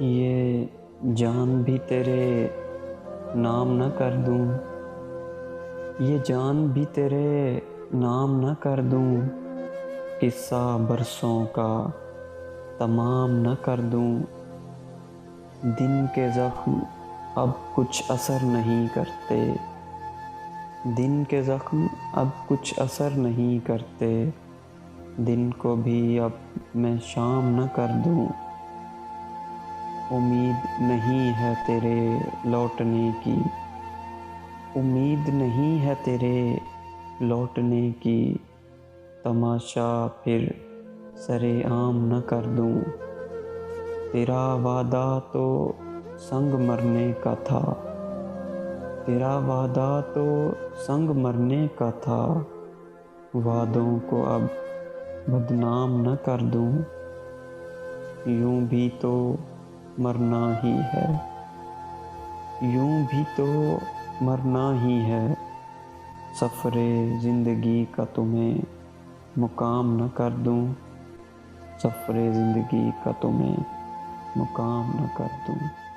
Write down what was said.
یہ جان بھی تیرے نام نہ کر دوں، یہ جان بھی تیرے نام نہ کر دوں، قصہ برسوں کا تمام نہ کر دوں۔ دن کے زخم اب کچھ اثر نہیں کرتے، دن کے زخم اب کچھ اثر نہیں کرتے، دن کو بھی اب میں شام نہ کر دوں۔ امید نہیں ہے تیرے لوٹنے کی، امید نہیں ہے تیرے لوٹنے کی، تماشا پھر سر عام نہ کر دوں۔ تیرا وعدہ تو سنگ مرنے کا تھا، تیرا وعدہ تو سنگ مرنے کا تھا، وعدوں کو اب بدنام نہ کر دوں۔ یوں بھی تو مرنا ہی ہے، یوں بھی تو مرنا ہی ہے، سفر زندگی کا تمہیں مقام نہ کر دوں، سفر زندگی کا تمہیں مقام نہ کر دوں۔